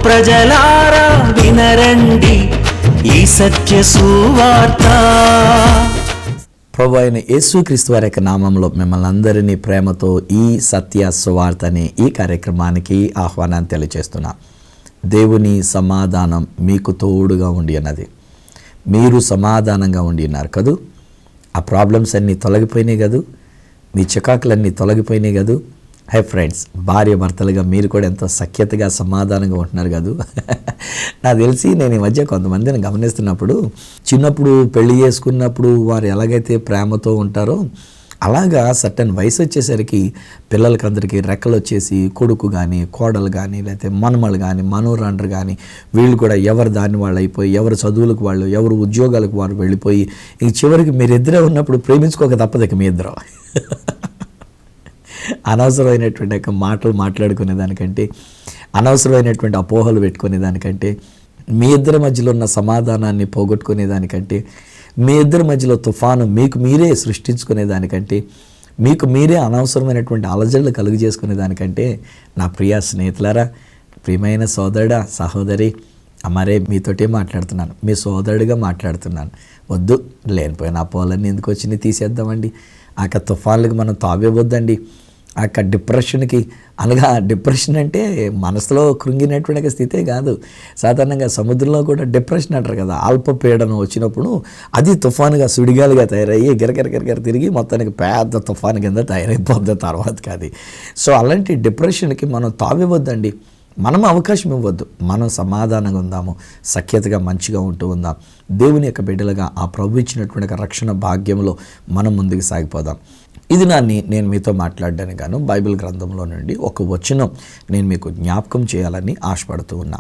ప్రజలారా వినరండి ఈ సత్య సువార్త. ప్రభు అయిన యేసుక్రీస్తు వారి యొక్క నామంలో మిమ్మల్ని అందరినీ ప్రేమతో ఈ సత్య సువార్త అనే ఈ కార్యక్రమానికి ఆహ్వానాన్ని తెలియజేస్తున్నా. దేవుని సమాధానం మీకు తోడుగా ఉండి అన్నది. మీరు సమాధానంగా ఉండి ఉన్నారు కదూ. ఆ ప్రాబ్లమ్స్ అన్నీ తొలగిపోయినాయి కదూ. మీ చికాకులన్నీ తొలగిపోయినాయి కదూ. హై ఫ్రెండ్స్, భార్య భర్తలుగా మీరు కూడా ఎంతో సఖ్యతగా సమాధానంగా ఉంటున్నారు కదూ. నాకు తెలిసి నేను ఈ మధ్య కొంతమందిని గమనిస్తున్నప్పుడు, చిన్నప్పుడు పెళ్లి చేసుకున్నప్పుడు వారు ఎలాగైతే ప్రేమతో ఉంటారో అలాగా సర్టన్ వయసు వచ్చేసరికి పిల్లలకందరికీ రెక్కలు వచ్చేసి కొడుకు కానీ కోడలు కానీ లేకపోతే మనమలు కానీ మనోరాండ్రు కానీ వీళ్ళు కూడా ఎవరు దాన్ని వాళ్ళు అయిపోయి ఎవరు చదువులకు వాళ్ళు ఎవరు ఉద్యోగాలకు వారు వెళ్ళిపోయి ఇంక చివరికి మీరిద్దరే ఉన్నప్పుడు ప్రేమించుకోక తప్పదు ఇక మీ ఇద్దరు. అనవసరమైనటువంటి యొక్క మాటలు మాట్లాడుకునే దానికంటే, అనవసరమైనటువంటి అపోహలు పెట్టుకునే దానికంటే, మీ ఇద్దరి మధ్యలో ఉన్న సమాధానాన్ని పోగొట్టుకునే దానికంటే, మీ ఇద్దరి మధ్యలో తుఫాను మీకు మీరే సృష్టించుకునే దానికంటే, మీకు మీరే అనవసరమైనటువంటి అలజడులు కలుగు చేసుకునే దానికంటే, నా ప్రియ స్నేహితులారా, ప్రియమైన సోదరుడా సహోదరి, మరే మీతోటే మాట్లాడుతున్నాను, మీ సోదరుడిగా మాట్లాడుతున్నాను. వద్దు, లేనిపోయిన అపోహలన్నీ ఎందుకు వచ్చినాయి తీసేద్దామండి. ఆ తుఫాన్లకు మనం తావేవద్దండి. ఆ డిప్రెషన్కి, అనగా డిప్రెషన్ అంటే మనసులో కృంగినటువంటి స్థితే కాదు. సాధారణంగా సముద్రంలో కూడా డిప్రెషన్ అంటారు కదా. అల్పపీడనం వచ్చినప్పుడు అది తుఫానుగా సుడిగాలుగా తయారయ్యి గిరగిర తిరిగి మొత్తానికి పెద్ద తుఫాను కింద తయారైపోద్ది తర్వాతకి అది. సో అలాంటి డిప్రెషన్కి మనం తావివ్వద్దండి. మనం అవకాశం ఇవ్వద్దు. మనం సమాధానంగా ఉందాము, సఖ్యతగా మంచిగా ఉంటూ ఉందాం. దేవుని యొక్క బిడ్డలుగా ఆ ప్రభు ఇచ్చినటువంటి రక్షణ భాగ్యంలో మనం ముందుకు సాగిపోదాం. ఇది నేను మీతో మాట్లాడడానికి గాను బైబిల్ గ్రంథంలో నుండి ఒక వచనం నేను మీకు జ్ఞాపకం చేయాలని ఆశపడుతూ ఉన్నా.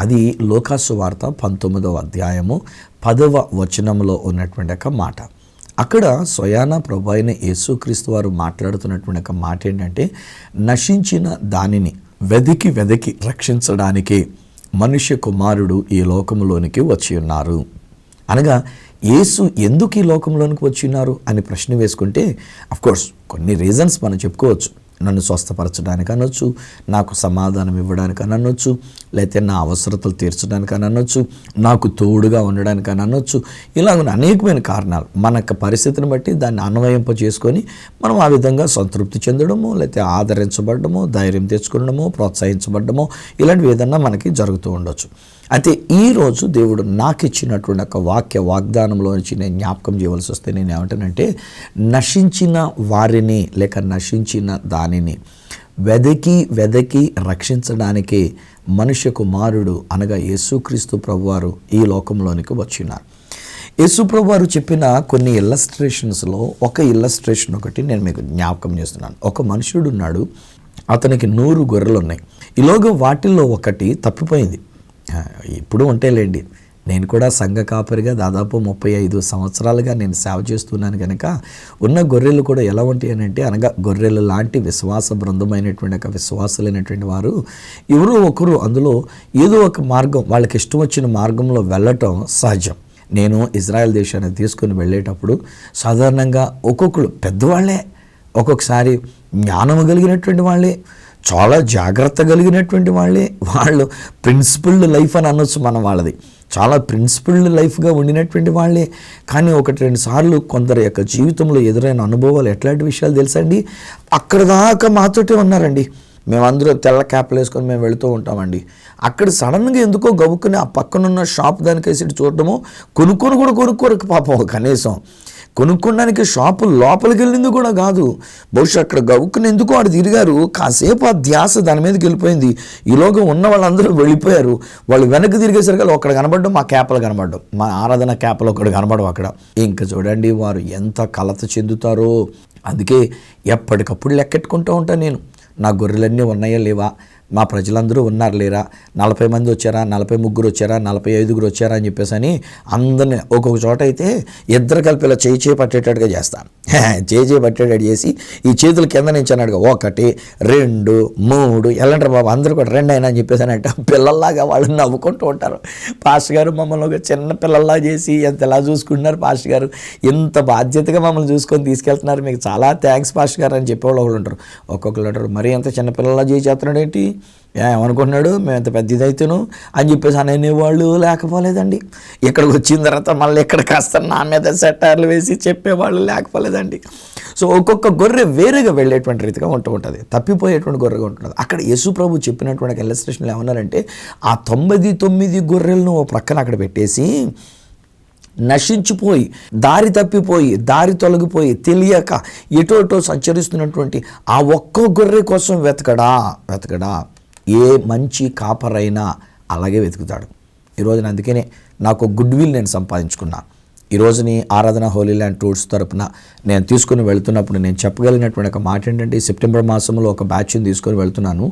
అది లూకాసు వార్త 19వ అధ్యాయము 10వ వచనంలో ఉన్నటువంటి ఒక మాట. అక్కడ స్వయాన ప్రభు అయిన యేసుక్రీస్తు వారు మాట్లాడుతున్నటువంటి ఒక మాట ఏంటంటే, నశించిన దానిని వెదికి రక్షించడానికి మనుష్య కుమారుడు ఈ లోకంలోనికి వచ్చి ఉన్నారు. అనగా యేసు ఎందుకు ఈ లోకంలోనికి వచ్చి ఉన్నారు అని ప్రశ్న వేసుకుంటే, అఫ్కోర్స్ కొన్ని రీజన్స్ మనం చెప్పుకోవచ్చు. నన్ను స్వస్థపరచడానికి అనొచ్చు, నాకు సమాధానం ఇవ్వడానికి అని అనొచ్చు, లేకపోతే నా అవసరతలు తీర్చడానికి అని అనొచ్చు, నాకు తోడుగా ఉండడానికి అని అనొచ్చు. ఇలాగ అనేకమైన కారణాలు మనకు పరిస్థితిని బట్టి దాన్ని అన్వయింప చేసుకొని మనం ఆ విధంగా సంతృప్తి చెందడము, లేకపోతే ఆదరించబడము, ధైర్యం తెచ్చుకోవడము, ప్రోత్సహించబడము, ఇలాంటివి ఏదన్నా మనకి జరుగుతూ ఉండొచ్చు. అయితే ఈరోజు దేవుడు నాకు ఇచ్చినటువంటి ఒక వాగ్దానంలో నుంచి నేను జ్ఞాపకం చేయవలసి వస్తే నేను ఏమంటానంటే, నశించిన వారిని లేక నశించిన దానిని వెదకి రక్షించడానికి మనుష్య కుమారుడు అనగా యేసుక్రీస్తు ప్రభువారు ఈ లోకంలోనికి వచ్చినారు. యేసు ప్రభువారు చెప్పిన కొన్ని ఇల్లస్ట్రేషన్స్లో ఒక ఇల్లస్ట్రేషన్ ఒకటి నేను మీకు జ్ఞాపకం చేస్తున్నాను. ఒక మనుషుడు ఉన్నాడు, అతనికి 100 గొర్రెలు ఉన్నాయి. ఈలోగా వాటిల్లో ఒకటి తప్పిపోయింది. ఇప్పుడు ఉంటేలేండి, నేను కూడా సంఘ కాపరిగా దాదాపు 35 సంవత్సరాలుగా నేను సేవ చేస్తున్నాను కనుక ఉన్న గొర్రెలు కూడా ఎలా ఉంటాయి అని అంటే, అనగా గొర్రెలు లాంటి విశ్వాస బృందమైనటువంటి ఒక విశ్వాసులైనటువంటి వారు ఎవరో ఒకరు అందులో ఏదో ఒక మార్గం, వాళ్ళకి ఇష్టం వచ్చిన మార్గంలో వెళ్ళటం సహజం. నేను ఇజ్రాయెల్ దేశాన్ని తీసుకుని వెళ్ళేటప్పుడు సాధారణంగా ఒక్కొక్కరు పెద్దవాళ్ళే, ఒక్కొక్కసారి జ్ఞానం కలిగినటువంటి వాళ్ళే, చాలా జాగ్రత్త కలిగినటువంటి వాళ్ళే, వాళ్ళు ప్రిన్సిపల్డ్ లైఫ్ అని అనొచ్చు మనం వాళ్ళది. చాలా ప్రిన్సిపల్డ్ లైఫ్గా ఉండినటువంటి వాళ్ళే. కానీ 1-2 సార్లు కొందరి యొక్క జీవితంలో ఎదురైన అనుభవాలు ఎట్లాంటి విషయాలు తెలుసా అండి, అక్కడ దాకా మాతోటే ఉన్నారండి. మేమందరూ తెల్ల క్యాప్లు వేసుకొని మేము వెళుతూ ఉంటామండి. అక్కడ సడన్గా ఎందుకో గవ్వుకుని ఆ పక్కనున్న షాప్ దానికేసి చూడటము, కొనుక్కోరు పాపం. కనీసం కొనుక్కోడానికి షాపు లోపలికి వెళ్ళింది కూడా కాదు. బహుశా అక్కడ గవ్వుకుని ఎందుకో వాడు తిరిగారు, కాసేపు ఆ ధ్యాస దాని మీదకి వెళ్ళిపోయింది. ఈలోగా ఉన్న వాళ్ళందరూ వెళ్ళిపోయారు. వాళ్ళు వెనక్కి తిరిగేసరికి ఒకడు కనబడడం, మా క్యాపలు కనబడడం, మా ఆరాధన క్యాపలు ఒకడు కనబడడం అక్కడ. ఇంకా చూడండి వారు ఎంత కలత చెందుతారో. అందుకే ఎప్పటికప్పుడు లెక్కెట్టుకుంటూ ఉంటాను నేను, నా గొర్రెలన్నీ ఉన్నాయా లేవా, మా ప్రజలందరూ ఉన్నారు లేరా, 40 మంది వచ్చారా, 43 వచ్చారా, 45 వచ్చారా అని చెప్పేసి అని అందరినీ ఒక్కొక్క చోట అయితే ఇద్దరు కలిపి ఇలా చేయి పట్టేటట్టుగా చేస్తాను. చేయి పట్టేటట్టు చేసి ఈ చేతులు కింద నుంచి అన్నాడుగా 1 2 3 ఎల్లంటారు బాబు, అందరూ కూడా 2 అయినా అని చెప్పేసి అంటే పిల్లల్లాగా వాళ్ళు నవ్వుకుంటూ ఉంటారు. పాస్టర్ గారు మమ్మల్ని ఒక చిన్న పిల్లల్లా చేసి ఎంత ఎలా చూసుకుంటున్నారు పాస్టర్ గారు, ఇంత బాధ్యతగా మమ్మల్ని చూసుకొని తీసుకెళ్తున్నారు, మీకు చాలా థ్యాంక్స్ పాస్టర్ గారు అని చెప్పేవాళ్ళు ఒకళ్ళు ఉంటారు. ఒక్కొక్కరు అంటారు మరి ఎంత చిన్న పిల్లల్లా చేస్తున్నాడు ఏంటి, ఏమనుకుంటున్నాడు, మేము ఎంత పెద్ద ఇదైతేను అని చెప్పేసి అనేవాళ్ళు లేకపోలేదండి. ఇక్కడికి వచ్చిన తర్వాత మళ్ళీ ఇక్కడ కాస్త నా మీద సెటార్లు వేసి చెప్పేవాళ్ళు లేకపోలేదండి. సో ఒక్కొక్క గొర్రె వేరేగా వెళ్ళేటువంటి రీతిగా ఉంటుంది, తప్పిపోయేటువంటి గొర్రెగా ఉంటుంది. అక్కడ యేసు ప్రభు చెప్పినటువంటి ఇల్లస్ట్రేషన్లు ఏమన్నారంటే, ఆ 99 గొర్రెలను ఓ ప్రక్కన అక్కడ పెట్టేసి నశించిపోయి, దారి తప్పిపోయి, దారి తొలగిపోయి, తెలియక ఎటోటో సంచరిస్తున్నటువంటి ఆ ఒక్క గొర్రె కోసం వెతకడా ఏ మంచి కాపరైనా అలాగే వెతుకుతాడు. ఈరోజున అందుకనే నాకు గుడ్ విల్ నేను సంపాదించుకున్నా. ఈరోజుని ఆరాధన హోలీ ల్యాండ్ టూర్స్ తరపున నేను తీసుకుని వెళ్తున్నప్పుడు నేను చెప్పగలిగినటువంటి ఒక మాట ఏంటంటే, ఈ సెప్టెంబర్ మాసంలో ఒక బ్యాచ్ని తీసుకొని వెళ్తున్నాను.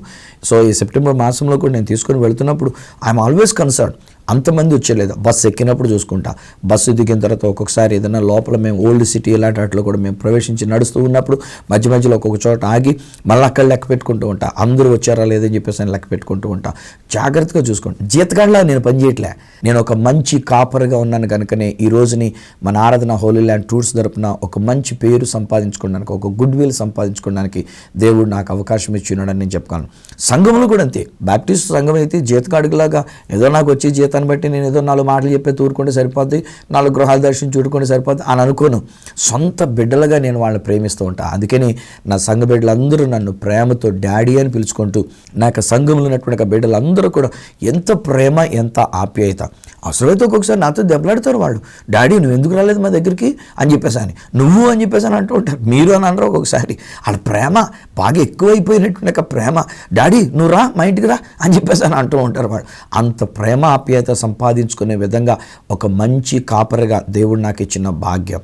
సో ఈ సెప్టెంబర్ మాసంలో కూడా నేను తీసుకొని వెళ్తున్నప్పుడు ఐఎమ్ ఆల్వేస్ కన్సర్న్. అంతమంది వచ్చేలేదు. బస్సు ఎక్కినప్పుడు చూసుకుంటా, బస్సు దిగిన తర్వాత ఒక్కొక్కసారి ఏదైనా లోపల మేము ఓల్డ్ సిటీ ఇలాంటి వాటిలో కూడా మేము ప్రవేశించి నడుస్తూ ఉన్నప్పుడు మధ్యలో ఒక్కొక్క చోట ఆగి మళ్ళీ అక్కడ లెక్క పెట్టుకుంటూ ఉంటా, అందరూ వచ్చారా లేదని చెప్పేసి నేను లెక్క పెట్టుకుంటూ ఉంటా. జాగ్రత్తగా చూసుకోండి. జీతగాడిలా నేను పనిచేయట్లే, నేను ఒక మంచి కాపరిగా ఉన్నాను కనుకనే ఈ రోజుని మన ఆరాధన హోలీ ల్యాండ్ టూర్స్ తరపున ఒక మంచి పేరు సంపాదించుకోవడానికి, ఒక గుడ్ విల్ సంపాదించుకోవడానికి దేవుడు నాకు అవకాశం ఇచ్చినాడని నేను చెప్పుకోను. సంఘంలో కూడా అంతే. బాప్టిస్ట్ సంఘం అయితే జీతగాడిలాగా ఏదో నాకు వచ్చే జీతాన్ని బట్టి నేను ఏదో 4 మాటలు చెప్పే తూరుకుంటే సరిపోద్ది, 4 గృహాలు దర్శించి చూడుకుంటే సరిపోద్ది అని అనుకోను. సొంత బిడ్డలుగా నేను వాళ్ళని ప్రేమిస్తూ ఉంటాను. అందుకని నా సంఘ బిడ్డలందరూ నన్ను ప్రేమతో డాడీ అని పిలుచుకుంటూ, నాకు సంఘంలో ఉన్నటువంటి బిడ్డలందరూ కూడా ఎంత ప్రేమ, ఎంత ఆప్యాయత. అవసరమైతే ఒక్కొక్కసారి నాతో దెబ్బలాడతారు వాళ్ళు, డాడీ నువ్వు ఎందుకు రాలేదు మా దగ్గరికి అని చెప్పేసాని, నువ్వు అని చెప్పేసాని అంటూ ఉంటారు, మీరు అని అనరు. ఒక్కొక్కసారి వాళ్ళ ప్రేమ బాగా ఎక్కువైపోయినటువంటి ప్రేమ, డాడీ నువ్వు రా మా ఇంటికి రా అని చెప్పేసాని అంటూ ఉంటారు వాళ్ళు. అంత ప్రేమ ఆప్యాయత సంపాదించుకునే విధంగా ఒక మంచి కాపరిగా దేవుడు నాకు ఇచ్చిన భాగ్యం.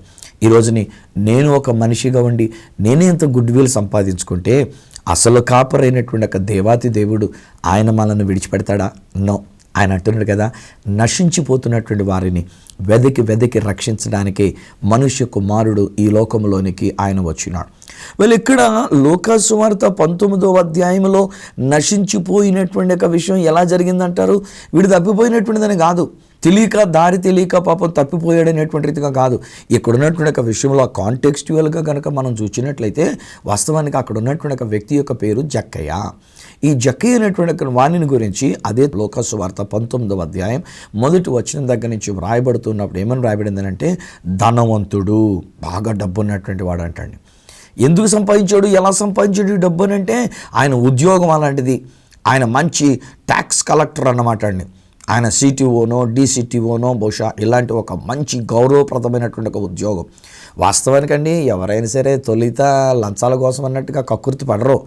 ఈరోజుని నేను ఒక మనిషిగా ఉండి నేనే ఎంత గుడ్ విల్ సంపాదించుకుంటే, అసలు కాపరైనటువంటి ఒక దేవాతి దేవుడు ఆయన మనల్ని విడిచిపెడతాడా? నో. ఆయన అంటున్నాడు కదా, నశించిపోతున్నటువంటి వారిని వెదకి రక్షించడానికి మనుష్య కుమారుడు ఈ లోకంలోనికి ఆయన వచ్చినాడు. ఇక్కడ లూకా సువార్త 19వ అధ్యాయంలో నశించిపోయినటువంటి ఒక విషయం ఎలా జరిగిందంటారు? వీడు తప్పిపోయినటువంటిదని కాదు, దారి తెలియక పాపం తప్పిపోయాడనేటువంటి రీతిగా కాదు. ఇక్కడ ఉన్నటువంటి ఒక విషయంలో కాంటెక్స్చువల్గా కనుక మనం చూసినట్లయితే వాస్తవానికి అక్కడ ఉన్నటువంటి ఒక వ్యక్తి యొక్క పేరు జక్కయ్య. ఈ జక్కయ్య అనేటువంటి వాణిని గురించి అదే లూకా సువార్త 19వ అధ్యాయం 1వ వచనం దగ్గర నుంచి వ్రాయబడుతున్నప్పుడు ఏమని వ్రాయబడిందనంటే, ధనవంతుడు, బాగా డబ్బు ఉన్నటువంటి వాడు అంటండి. ఎందుకు సంపాదించాడు, ఎలా సంపాదించాడు ఈ డబ్బు అంటే, ఆయన ఉద్యోగం అలాంటిది. ఆయన మంచి ట్యాక్స్ కలెక్టర్ అన్నమాట అండి. ఆయన సిటీఓనో డీసీటీఓనో బహుశా ఇలాంటి ఒక మంచి గౌరవప్రదమైనటువంటి ఒక ఉద్యోగం. వాస్తవానికండి ఎవరైనా సరే తొలిత లంచాల కోసం అన్నట్టుగా కక్కుర్తి పడరు.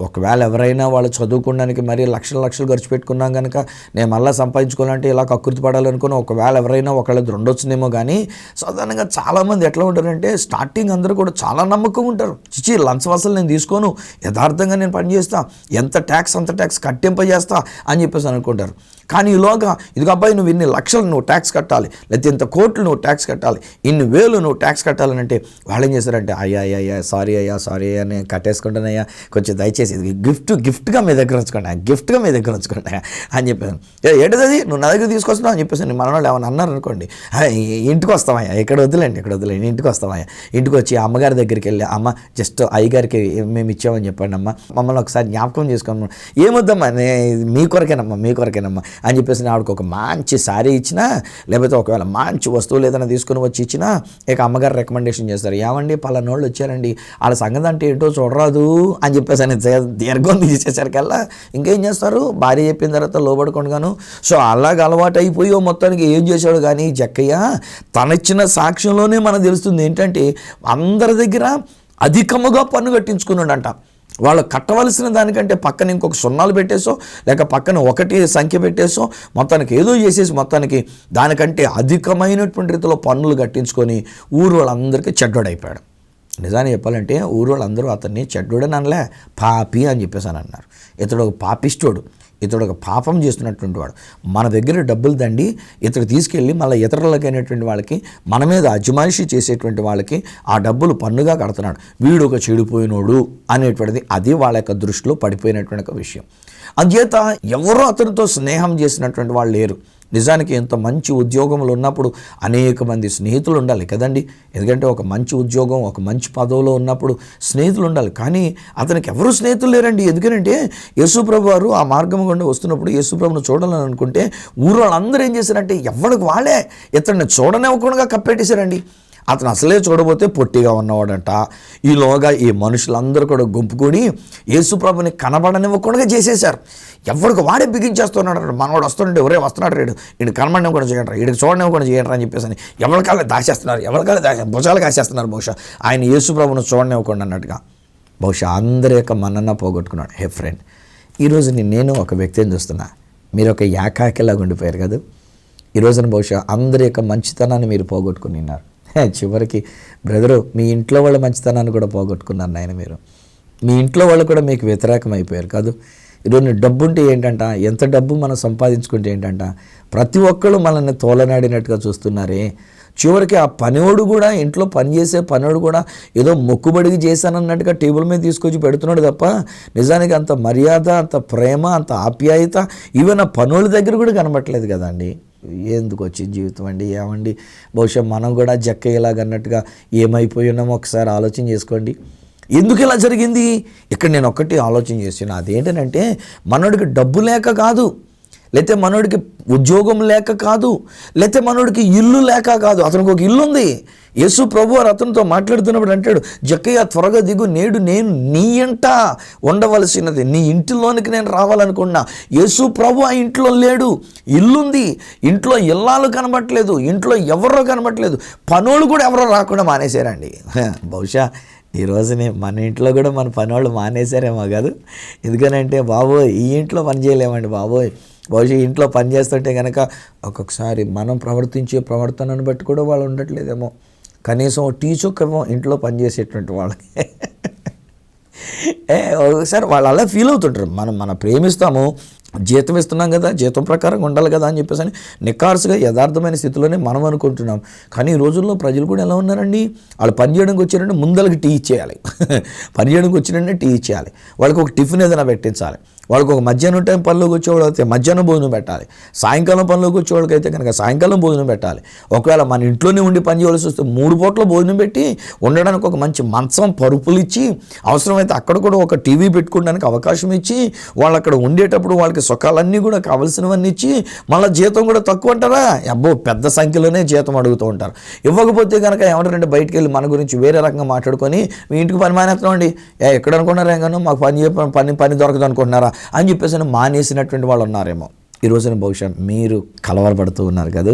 ఒకవేళ ఎవరైనా వాళ్ళు చదువుకోవడానికి మరి లక్షలు ఖర్చు పెట్టుకున్నాం కనుక నేను మళ్ళీ సంపాదించుకోవాలంటే ఇలా కక్కుర్తి పడాలనుకుని ఒకవేళ ఎవరైనా ఒకళ్ళది రెండొచ్చునేమో. కానీ సాధారణంగా చాలామంది ఎట్లా ఉంటారంటే, స్టార్టింగ్ అందరూ కూడా చాలా నమ్మకం ఉంటారు. చిచి లంచం అసలు నేను తీసుకోను, యథార్థంగా నేను పనిచేస్తా, ఎంత ట్యాక్స్ అంత ట్యాక్స్ కట్టింపజేస్తా అని చెప్పేసి అనుకుంటారు. కానీ ఈలోగా ఇదిగో అబ్బాయి నువ్వు ఇన్ని లక్షలు నువ్వు ట్యాక్స్ కట్టాలి, లేకపోతే ఇంత కోట్లు నువ్వు ట్యాక్స్ కట్టాలి, ఇన్ని వేలు నువ్వు ట్యాక్స్ కట్టాలని అంటే వాళ్ళు ఏం చేస్తారంటే, అయ్యా సారీ అయ్యా నేను కట్టేసుకుంటానయ్యా, కొంచెం దయచేసి గిఫ్ట్గా మీ దగ్గర ఉంచుకోండి అని చెప్పాను. ఏంటది నువ్వు నా దగ్గర తీసుకొస్తున్నావు అని చెప్పేసి మన వాళ్ళు ఏమైనా అన్నారు అనుకోండి, ఇంటికి వస్తామయ్యా, ఇక్కడ వద్దులేండి ఇంటికి వస్తామయ్యా. ఇంటికి వచ్చి అమ్మగారి దగ్గరికి వెళ్ళి, అమ్మ జస్ట్ అయ్యగారికి మేము ఇచ్చామని చెప్పండి అమ్మ, మమ్మల్ని ఒకసారి జ్ఞాపకం చేసుకోమన్నా. ఏమొద్దమ్మా మీ కొరకేనమ్మా అని చెప్పేసి ఆవిడకి ఒక మంచి శారీ ఇచ్చినా, లేకపోతే ఒకవేళ మంచి వస్తువులు ఏదైనా తీసుకుని వచ్చి ఇచ్చినా, ఇక అమ్మగారు రికమెండేషన్ చేస్తారు, ఏమండి పలానోళ్ళు వచ్చారండి, వాళ్ళ సంగతి అంటే ఏంటో చూడరాదు అని చెప్పేసి అని దీర్ఘం తీసేసరికల్లా ఇంకేం చేస్తారు, భార్య చెప్పిన తర్వాత లోబడుకుంటుగాను. సో అలాగ అలవాటు అయిపోయి మొత్తానికి ఏం చేశాడు. కానీ జక్కయ్య తనిచ్చిన సాక్ష్యంలోనే మనకు తెలుస్తుంది ఏంటంటే, అందరి దగ్గర అధికముగా పన్ను కట్టించుకున్నాడంట. వాళ్ళు కట్టవలసిన దానికంటే పక్కన ఇంకొక 0 పెట్టేసో, లేక పక్కన 1 సంఖ్య పెట్టేసో, మొత్తానికి ఏదో చేసేసి మొత్తానికి దానికంటే అధికమైనటువంటి రీతిలో పన్నులు కట్టించుకొని ఊరు వాళ్ళందరికీ చెడ్డోడైపోయాడు. నిజాన్ని చెప్పాలంటే ఊరు వాళ్ళందరూ అతన్ని చెడ్డోడని అనలే, పాపి అని చెప్పేసి అని అన్నారు. ఇతడు ఒక పాపిష్టోడు, ఇతడు ఒక పాపం చేస్తున్నటువంటి వాడు. మన దగ్గర డబ్బులు దండి ఇతడు తీసుకెళ్ళి మళ్ళీ ఇతరులకైనటువంటి వాళ్ళకి, మన మీద అజమాయిషీ చేసేటువంటి వాళ్ళకి ఆ డబ్బులు పన్నుగా కడుతున్నాడు, వీడు ఒక చెడిపోయినోడు అనేటువంటిది అది వాళ్ళ యొక్క దృష్టిలో పడిపోయినటువంటి ఒక విషయం. అందుచేత ఎవరో అతనితో స్నేహం చేసినటువంటి వాళ్ళు లేరు. నిజానికి ఇంత మంచి ఉద్యోగంలో ఉన్నప్పుడు అనేక మంది స్నేహితులు ఉండాలి కదండి. ఎందుకంటే ఒక మంచి ఉద్యోగం, ఒక మంచి పదవిలో ఉన్నప్పుడు స్నేహితులు ఉండాలి. కానీ అతనికి ఎవరు స్నేహితులు లేరండి. ఎందుకంటే యేసుప్రభు వారు ఆ మార్గం గుండా వస్తున్నప్పుడు యేసుప్రభును చూడాలని అనుకుంటే ఊరు వాళ్ళందరూ ఏం చేశారంటే ఎవరికి వాళ్ళే ఇతన్ని చూడనివ్వకుండా కప్పెట్టేశారండి. అతను అసలే చూడబోతే పొట్టిగా ఉన్నవాడంట. ఈలోగా ఈ మనుషులందరూ కూడా గుంపుకొని యేసుప్రభుని కనబడనివ్వకుండా చేసేశారు. ఎవరికి వాడే బిగించేస్తున్నాడు. మనవాడు వస్తుంటే ఎవరే వస్తున్నాడు రేడు, వీడికి కనబడనివ్వకుండా చేయండి, వీడికి చూడనివ్వకుండా చేయండి అని చెప్పేసి ఎవరికాలే దాచేస్తున్నారు, భుజాలు కాసేస్తున్నారు. బహుశా ఆయన యేసుప్రభుని చూడనివ్వకుండా అన్నట్టుగా బహుశా అందరి యొక్క మన్నన పోగొట్టుకున్నాడు. హే ఫ్రెండ్, ఈరోజు నేను ఒక వ్యక్తిని చూస్తున్నా. మీరు ఒక ఏకాకిలాగా ఉండిపోయారు కదా. ఈరోజున బహుశా అందరి యొక్క మంచితనాన్ని మీరు పోగొట్టుకుని ఉన్నారు. చివరికి బ్రదరు, మీ ఇంట్లో వాళ్ళ మంచితనాన్ని కూడా పోగొట్టుకున్నారు నాయన. మీరు మీ ఇంట్లో వాళ్ళు కూడా మీకు వ్యతిరేకం అయిపోయారు కాదు. ఈరోజు డబ్బు ఉంటే ఏంటంట, ఎంత డబ్బు మనం సంపాదించుకుంటే ఏంటంట, ప్రతి ఒక్కళ్ళు మనల్ని తోలనాడినట్టుగా చూస్తున్నారే. చివరికి ఆ పనివాడు కూడా, ఇంట్లో పనిచేసే పనివాడు కూడా ఏదో మొక్కుబడికి చేశానన్నట్టుగా టేబుల్ మీద తీసుకొచ్చి పెడుతున్నాడు తప్ప నిజానికి అంత మర్యాద, అంత ప్రేమ, అంత ఆప్యాయత ఈవెన్ ఆ పనుల దగ్గర కూడా కనబట్టలేదు కదండి. ఎందుకు వచ్చింది జీవితం అండి? ఏమండి, బహుశా మనం కూడా జక్కయ్యలాగన్నట్టుగా ఏమైపోయి ఉన్నామో ఒకసారి ఆలోచన చేసుకోండి. ఎందుకు ఇలా జరిగింది? ఇక్కడ నేను ఒక్కటి ఆలోచన చేస్తున్నా. అదేంటంటే మనోడికి డబ్బు లేక కాదు, లేకపోతే మనోడికి ఉద్యోగం లేక కాదు, లేకపోతే మనోడికి ఇల్లు లేక కాదు. అతనికి ఒక ఇల్లు ఉంది. యేసు ప్రభు వారు అతనితో మాట్లాడుతున్నప్పుడు అంటాడు, జక్కయ్య త్వరగా దిగు, నేడు నేను నీ ఇంట ఉండవలసినది, నీ ఇంటిలోనికి నేను రావాలనుకున్నా. యేసు ప్రభు ఆ ఇంట్లో లేడు. ఇల్లుంది, ఇంట్లో ఇల్లాలు కనబట్టలేదు, ఇంట్లో ఎవరో కనబట్టలేదు, పనోళ్ళు కూడా ఎవరో రాకుండా మానేశారండి. బహుశా ఈ రోజునే మన ఇంట్లో కూడా మన పనోళ్ళు మానేశారేమో కాదు. ఎందుకనంటే బాబోయ్ ఈ ఇంట్లో పని చేయలేమండి బాబోయ్. బహుశా ఇంట్లో పని చేస్తుంటే కనుక ఒక్కొక్కసారి మనం ప్రవర్తించే ప్రవర్తనను బట్టి కూడా వాళ్ళు ఉండట్లేదేమో. కనీసం టీ చుక్కేమో ఇంట్లో పనిచేసేటువంటి వాళ్ళకి ఒకసారి వాళ్ళు అలా ఫీల్ అవుతుంటారు. మనం ప్రేమిస్తాము, జీతం ఇస్తున్నాం కదా, జీతం ప్రకారం ఉండాలి కదా అని చెప్పేసి నిఖార్సుగా యథార్థమైన స్థితిలోనే మనం అనుకుంటున్నాం. కానీ ఈ రోజుల్లో ప్రజలు కూడా ఎలా ఉన్నారండి, వాళ్ళు పని చేయడానికి వచ్చారంటే ముందలకి టీ ఇచ్చేయాలి. పని చేయడానికి వచ్చినంటే టీ ఇచ్చేయాలి. వాళ్ళకి ఒక టిఫిన్ ఏదైనా పెట్టించాలి. వాళ్ళకి ఒక మధ్యాహ్నం టైం పనిలోకి వచ్చేవాళ్ళు అయితే మధ్యాహ్నం భోజనం పెట్టాలి. సాయంకాలం పనిలోకి వచ్చేవాళ్ళకి అయితే కనుక సాయంకాలం భోజనం పెట్టాలి. ఒకవేళ మన ఇంట్లోనే ఉండి పని చేయవలసి వస్తే 3 పూట్ల భోజనం పెట్టి ఉండడానికి ఒక మంచి మంచం, పరుపులు ఇచ్చి, అవసరమైతే అక్కడ కూడా ఒక టీవీ పెట్టుకోవడానికి అవకాశం ఇచ్చి, వాళ్ళు అక్కడ ఉండేటప్పుడు వాళ్ళకి సుఖాలన్నీ కూడా కావాల్సినవన్నీ ఇచ్చి, మళ్ళీ జీతం కూడా తక్కువ అంటారా? అబ్బో పెద్ద సంఖ్యలోనే జీతం అడుగుతూ ఉంటారు. ఇవ్వకపోతే కనుక ఏమంటారంటే బయటికి వెళ్ళి మన గురించి వేరే రకంగా మాట్లాడుకొని, మీ ఇంటికి పని మానేస్తామండి, ఎక్కడ అనుకున్నారా, ఏమో మాకు పని దొరకదు అనుకుంటున్నారా అని చెప్పేసి మానేసినటువంటి వాళ్ళు ఉన్నారేమో. ఈ రోజున బహుశా మీరు కలవరపడుతూ ఉన్నారు కదా.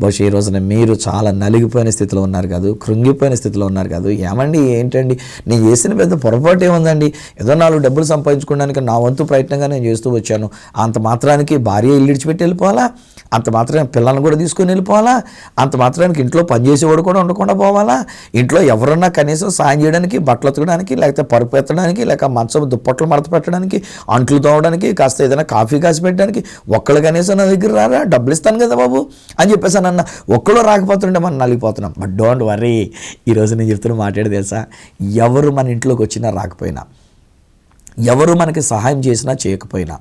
బహుశా ఈ రోజున మీరు చాలా నలిగిపోయిన స్థితిలో ఉన్నారు కాదు, కృంగిపోయిన స్థితిలో ఉన్నారు కాదు. ఏమండి ఏంటండి, నేను చేసిన పెద్ద పొరపాటు ఏముందండి, ఏదో 4 డబ్బులు సంపాదించుకోవడానికి నా వంతు ప్రయత్నంగా నేను చేస్తూ వచ్చాను. అంత మాత్రానికి భార్య ఇల్లు విడిచిపెట్టి వెళ్ళిపోవాలా? అంత మాత్రానికి పిల్లలను కూడా తీసుకొని వెళ్ళిపోవాలా? అంత మాత్రానికి ఇంట్లో పనిచేసేవాడు కూడా ఉండకుండా పోవాలా? ఇంట్లో ఎవరన్నా కనీసం సాయం చేయడానికి, బట్టలు ఉతకడానికి, లేకపోతే పరుపు ఎత్తడానికి, లేక మంచం దుప్పట్లు మడత పెట్టడానికి, అంట్లు తోవడానికి, కాస్త ఏదైనా కాఫీ కాసి పెట్టడానికి ఒక్కళ్ళు కనీసం నా దగ్గర రారా, డబ్బులు ఇస్తాను కదా బాబు అని చెప్పేసి అన్న ఒక్కళ్ళు రాకపోతుంటే మనం నలిగిపోతున్నాం. బట్ డోంట్ వర్రీ, ఈరోజు నేను చెప్తున్న మాట్లాడి తెలుసా, ఎవరు మన ఇంట్లోకి వచ్చినా రాకపోయినా, ఎవరు మనకి సహాయం చేసినా చేయకపోయినా,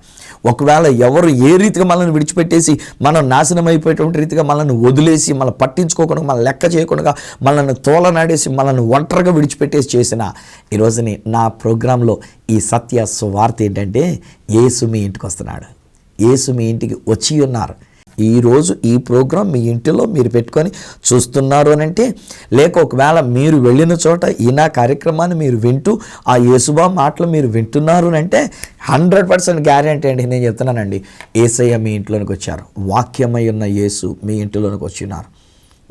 ఒకవేళ ఎవరు ఏ రీతిగా మనల్ని విడిచిపెట్టేసి మనం నాశనం అయిపోయేటువంటి రీతిగా మనల్ని వదిలేసి, మనల్ని పట్టించుకోకుండా, మన లెక్క చేయకుండా, మనల్ని తోలనాడేసి, మనల్ని ఒంటరిగా విడిచిపెట్టేసి చేసిన, ఈరోజుని నా ప్రోగ్రాంలో ఈ సత్య సువార్త ఏంటంటే, యేసు మీ ఇంటికి వస్తున్నాడు. యేసు మీ ఇంటికి వచ్చి ఉన్నారు. ఈరోజు ఈ ప్రోగ్రాం మీ ఇంటిలో మీరు పెట్టుకొని చూస్తున్నారు అని అంటే, లేక ఒకవేళ మీరు వెళ్ళిన చోట ఈయన కార్యక్రమాన్ని మీరు వింటూ ఆ యేసుబా మాటలు మీరు వింటున్నారు అని అంటే 100% గ్యారెంటీ అండి, నేను చెప్తున్నానండి, యేసయ్య మీ ఇంట్లోనికి వచ్చారు. వాక్యమై ఉన్న యేసు మీ ఇంటిలోనికి వచ్చినారు.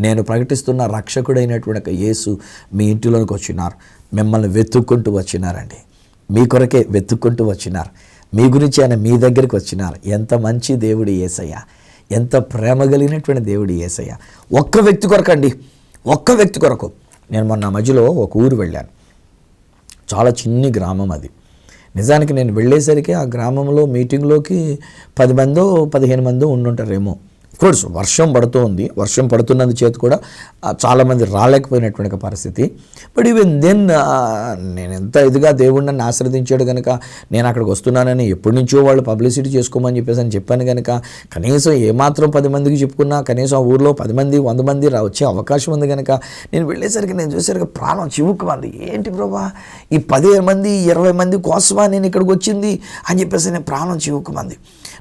నేను ప్రకటిస్తున్న రక్షకుడైనటువంటి యేసు మీ ఇంటిలోనికి వచ్చినారు. మిమ్మల్ని వెతుక్కుంటూ వచ్చినారండి, మీ కొరకే వెతుక్కుంటూ వచ్చినారు. మీ గురించి ఆయన మీ దగ్గరికి వచ్చినారు. ఎంత మంచి దేవుడు యేసయ్య, ఎంత ప్రేమ కలిగినటువంటి దేవుడు యేసయ్య. ఒక్క వ్యక్తి కొరకండి, ఒక్క వ్యక్తి కొరకు. నేను మొన్న మధ్యలో ఒక ఊరు వెళ్ళాను. చాలా చిన్ని గ్రామం అది. నిజానికి నేను వెళ్ళేసరికి ఆ గ్రామంలో మీటింగ్లోకి 10 మందో 15 మందో ఉండుంటారేమో. కోర్స్ వర్షం పడుతోంది, వర్షం పడుతున్నందు చేతి కూడా చాలామంది రాలేకపోయినటువంటి పరిస్థితి. బట్ ఈవెన్ దెన్ నేను ఎంత ఇదిగా దేవుడు నన్ను ఆశ్రదించాడు కనుక నేను అక్కడికి వస్తున్నానని ఎప్పటి నుంచో వాళ్ళు పబ్లిసిటీ చేసుకోమని చెప్పేసి అని చెప్పాను కనుక కనీసం ఏమాత్రం 10 మందికి చెప్పుకున్నా కనీసం ఆ ఊర్లో 10 మంది 100 మంది వచ్చే అవకాశం ఉంది కనుక నేను వెళ్ళేసరికి నేను చూసేసరికి ప్రాణం చివుక్కుమంది. ఏంటి ప్రభా, ఈ 15 మంది 20 మంది కోసమా నేను ఇక్కడికి వచ్చింది అని చెప్పేసి నేను ప్రాణం చివుక్కుమంది.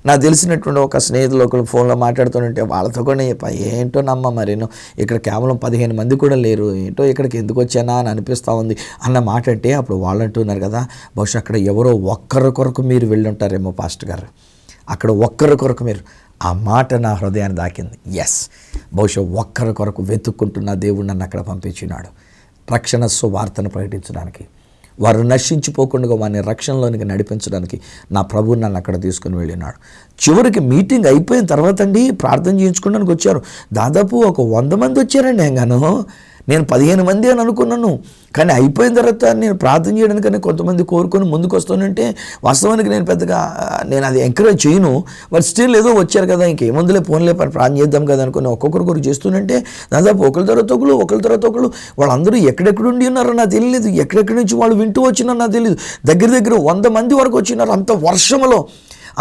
నాకు తెలిసినటువంటి ఒక స్నేహితులు ఒకరు ఫోన్లో మాట్లాడుతుంటే వాళ్ళతో కూడా ఏంటో నమ్మ మరేనో ఇక్కడ కేవలం 15 మంది కూడా లేరు, ఏంటో ఇక్కడికి ఎందుకు వచ్చానా అని అనిపిస్తూ ఉంది అన్న మాట అంటే అప్పుడు వాళ్ళు అంటున్నారు కదా, బహుశా అక్కడ ఎవరో ఒక్కరి కొరకు మీరు వెళ్ళి ఉంటారేమో పాస్టర్ గారు, అక్కడ ఒక్కరి కొరకు మీరు. ఆ మాట నా హృదయాన్ని దాకింది. ఎస్, బహుశా ఒక్కరి కొరకు వెతుక్కుంటున్న దేవుడు నన్ను అక్కడ పంపించినాడు రక్షణ సువార్తను ప్రకటించడానికి. వారు నశించిపోకుండా వారిని రక్షణలోనికి నడిపించడానికి నా ప్రభువు నన్ను అక్కడ తీసుకుని వెళ్ళినాడు. చివరికి మీటింగ్ అయిపోయిన తర్వాత అండి ప్రార్థన చేయించుకోవడానికి వచ్చారు. దాదాపు ఒక 100 మంది వచ్చారండి. ఎంగాను నేను 15 మంది అని అనుకున్నాను, కానీ అయిపోయిన తర్వాత నేను ప్రార్థన చేయడానికని కొంతమంది కోరుకొని ముందుకు వస్తానంటే వాస్తవానికి నేను పెద్దగా అది ఎంకరేజ్ చేయను. బట్ స్టిల్ ఏదో వచ్చారు కదా, ఇంకేముందులే ఫోన్లే ప్రార్థన చేద్దాం కదా అనుకుని ఒక్కొక్కరు చేస్తుంటే దాదాపు ఒకరి తర్వాత ఒకరు వాళ్ళందరూ ఎక్కడెక్కడుండి ఉన్నారో నాకు తెలియదు, ఎక్కడెక్కడి నుంచి వాళ్ళు వింటూ వచ్చినారో నాకు తెలియదు. దగ్గర 100 మంది వరకు వచ్చినారు.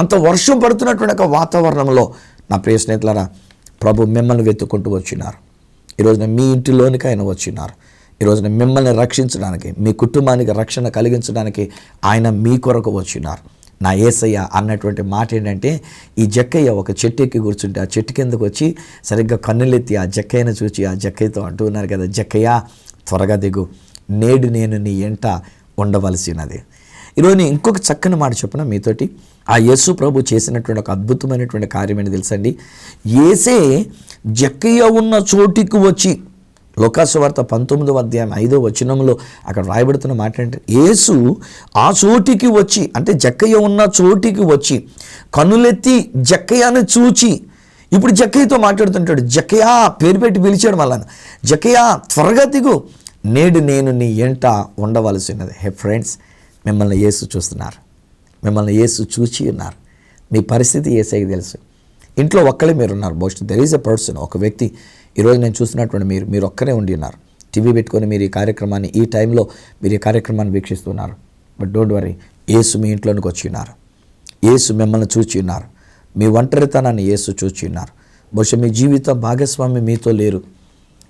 అంత వర్షం పడుతున్నటువంటి ఒక వాతావరణంలో నా ప్రియ స్నేహితులారా, ప్రభు మిమ్మల్ని వెతుక్కుంటూ వచ్చినారు. ఈరోజున మీ ఇంటిలోనికి ఆయన వచ్చినారు. ఈరోజున మిమ్మల్ని రక్షించడానికి, మీ కుటుంబానికి రక్షణ కలిగించడానికి ఆయన మీ కొరకు వచ్చినారు. నా యేసయ్య అన్నటువంటి మాట ఏంటంటే, ఈ జక్కయ్య ఒక చెట్టు ఎక్కి కూర్చుంటే ఆ చెట్టు కిందకు వచ్చి సరిగ్గా కన్నులెత్తి ఆ జక్కయ్యను చూచి ఆ జక్కయ్యతో అంటూ ఉన్నారు కదా, జక్కయ్య త్వరగా దిగు, నేడు నేను నీ ఎంట ఉండవలసినది. ఈరోజు ఇంకొక చక్కని మాట చెప్పిన మీతోటి, ఆ యేసు ప్రభు చేసినటువంటి ఒక అద్భుతమైనటువంటి కార్యం ఏంటి తెలుసండి. యేసే జక్కయ్య ఉన్న చోటికి వచ్చి, లూకాసు వార్త 19వ అధ్యాయం 5వ వచనంలో అక్కడ రాయబడుతున్న మాట ఏంటంటే, యేసు ఆ చోటికి వచ్చి, అంటే జక్కయ్య ఉన్న చోటికి వచ్చి కన్నులెత్తి జక్కయ్యను చూచి, ఇప్పుడు జక్కయ్యతో మాట్లాడుతుంటాడు. జక్కయ్య పేరు పెట్టి పిలిచాడు మళ్ళా, జక్కయ్య త్వరగా దిగు, నేడు నేను నీ ఎంట ఉండవలసినది. హే ఫ్రెండ్స్, మిమ్మల్ని యేసు చూస్తున్నారు, మిమ్మల్ని యేసు చూచి ఉన్నారు. మీ పరిస్థితి యేసయ్యకి తెలుసు. ఇంట్లో ఒక్కడే మీరు ఉన్నారు. బహుశా దెర్ ఈజ్ ఎ పర్సన్, ఒక వ్యక్తి. ఈరోజు నేను చూస్తున్నటువంటి మీరు ఒక్కరే ఉండి ఉన్నారు. టీవీ పెట్టుకొని మీరు ఈ కార్యక్రమాన్ని, ఈ టైంలో మీరు ఈ కార్యక్రమాన్ని వీక్షిస్తున్నారు. బట్ డోంట్ వరీ, యేసు మీ ఇంట్లోనికి వచ్చి ఉన్నారు. యేసు మిమ్మల్ని చూచి ఉన్నారు. మీ ఒంటరితనాన్ని యేసు చూచి ఉన్నారు. బహుశా మీ జీవిత భాగస్వామి మీతో లేరు.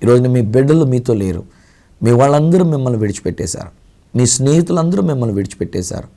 ఈరోజు మీ బిడ్డలు మీతో లేరు. మీ వాళ్ళందరూ మిమ్మల్ని విడిచిపెట్టేశారు. మీ స్నేహితులందరూ మిమ్మల్ని విడిచిపెట్టేశారు.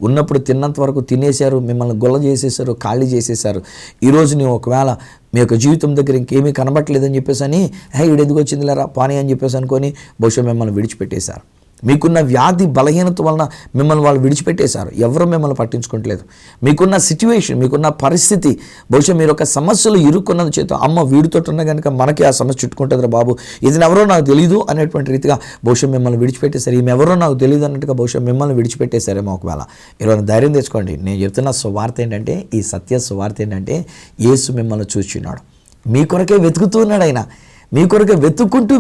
ఉన్నప్పుడు తిన్నంత వరకు తినేశారు, మిమ్మల్ని గొల్ల చేసేసారు, ఖాళీ చేసేసారు. ఈరోజు నీవు ఒకవేళ మీ యొక్క జీవితం దగ్గర ఇంకేమీ కనబట్టలేదని చెప్పేసి అని ఈడెందుకు వచ్చింది లేరా పానీ అని చెప్పేసి అనుకొని బహుశా మిమ్మల్ని విడిచిపెట్టేశారు. మీకున్న వ్యాధి బలహీనత వలన మిమ్మల్ని వాళ్ళు విడిచిపెట్టేశారు. ఎవరు మిమ్మల్ని పట్టించుకోవట్లేదు. మీకున్న సిచ్యువేషన్, మీకున్న పరిస్థితి, బహుశా మీరు ఒక సమస్యలు ఇరుక్కున్నది చేత, అమ్మ వీడితో ఉన్న కనుక మనకి ఆ సమస్య చుట్టుకుంటుందిరా బాబు, ఇది ఎవరో నాకు తెలియదు అనేటువంటి రీతిగా బహుశా మిమ్మల్ని విడిచిపెట్టేశారు. ఈమె ఎవరో నాకు తెలియదు అన్నట్టుగా బహుశా మిమ్మల్ని విడిచిపెట్టేశారేమో. ఒకవేళ ఈరోజు ధైర్యం తెచ్చుకోండి. నేను చెప్తున్న సువార్త ఏంటంటే, ఈ సత్య సువార్త ఏంటంటే, యేసు మిమ్మల్ని చూస్తున్నాడు. మీ కొరకే వెతుకుతూ ఉన్నాడు. ఆయన మీ కొరకు వెతుక్కుంటూ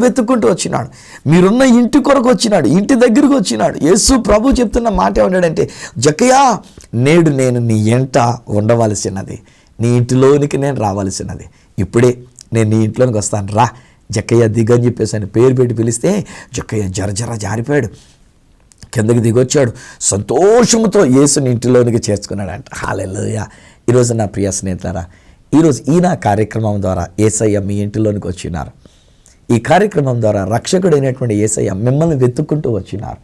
వచ్చినాడు. మీరున్న ఇంటి కొరకు వచ్చినాడు, ఇంటి దగ్గరకు వచ్చినాడు. యేసు ప్రభు చెప్తున్న మాట ఏమన్నాడంటే, జక్కయ్య నేడు నేను నీ ఎంట ఉండవలసినది, నీ ఇంటిలోనికి నేను రావాల్సినది, ఇప్పుడే నేను నీ ఇంట్లోనికి వస్తాను, రా జక్కయ్య దిగని చెప్పేసి అని పేరు పెట్టి పిలిస్తే జక్కయ్య జర జారిపోయాడు, కిందకి దిగొచ్చాడు. సంతోషంతో యేసుని ఇంటిలోనికి చేర్చుకున్నాడంట. హల్లెలూయా. ఈరోజు నా ప్రియ స్నేహితులారా, ఈరోజు నా కార్యక్రమం ద్వారా యేసయ్య మీ ఇంటిలోనికి వచ్చినారు. ఈ కార్యక్రమం ద్వారా రక్షకుడైనటువంటి యేసయ్య మిమ్మల్ని వెతుక్కుంటూ వచ్చినారు.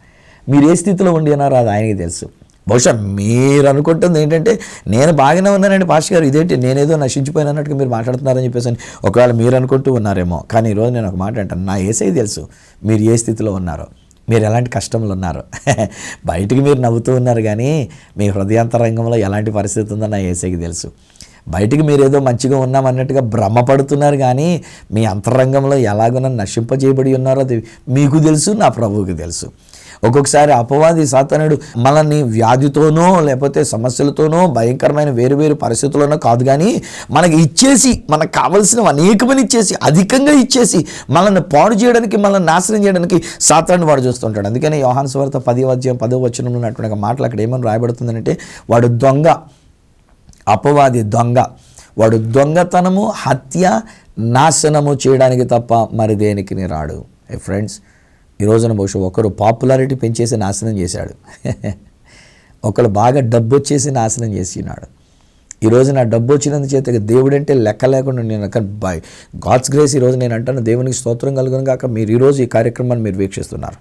మీరు ఏ స్థితిలో ఉండి ఉన్నారో అది ఆయనకి తెలుసు. బహుశా మీరు అనుకుంటుంది ఏంటంటే, నేను బాగానే ఉన్నానండి పాస్టర్ గారు, ఇదేంటి నేనేదో నశించిపోయినట్టుగా మీరు మాట్లాడుతున్నారని చెప్పేసి ఒకవేళ మీరు అనుకుంటూ ఉన్నారేమో. కానీ ఈరోజు నేను ఒక మాట అంటాను, నా యేసయ్య తెలుసు మీరు ఏ స్థితిలో ఉన్నారో, మీరు ఎలాంటి కష్టంలో ఉన్నారు. బయటికి మీరు నవ్వుతూ ఉన్నారు, కానీ మీ హృదయాంతరంగంలో ఎలాంటి పరిస్థితి ఉందో నా యేసయ్యకి తెలుసు. బయటికి మీరు ఏదో మంచిగా ఉన్నామన్నట్టుగా భ్రమపడుతున్నారు, కానీ మీ అంతరంగంలో ఎలాగో నశింపజేయబడి ఉన్నారో అది మీకు తెలుసు, నా ప్రభువుకి తెలుసు. ఒక్కొక్కసారి అపవాది సాతానుడు మనల్ని వ్యాధితోనో లేకపోతే సమస్యలతోనో భయంకరమైన వేరు పరిస్థితుల్లోనో కాదు, కానీ మనకి ఇచ్చేసి, మనకు కావలసినవి అనేకమని ఇచ్చేసి, అధికంగా ఇచ్చేసి మనల్ని పాడు చేయడానికి, మనల్ని నాశనం చేయడానికి సాతానుడు వాడు చూస్తుంటాడు. అందుకని యోహాను సువార్త 10వ అధ్యాయం 10వ వచనంలో ఉన్నటువంటి మాటలు అక్కడ ఏమని రాయబడుతుందంటే, వాడు దొంగ, అపవాది దొంగ, వాడు దొంగతనము, హత్య, నాశనము చేయడానికి తప్ప మరి దేనికి రాడు. ఫ్రెండ్స్, ఈ రోజున బహుశా ఒకరు పాపులారిటీ పెంచేసి నాశనం చేశాడు, ఒకరు బాగా డబ్బు వచ్చేసి నాశనం చేసినాడు. ఈరోజు నా డబ్బు వచ్చినందు చేత దేవుడు అంటే లెక్క లేకుండా నేను బై గాడ్స్ గ్రేస్ ఈరోజు నేను అంటాను, దేవునికి స్తోత్రం కలుగును కాక మీరు ఈరోజు ఈ కార్యక్రమాన్ని మీరు వీక్షిస్తున్నారు.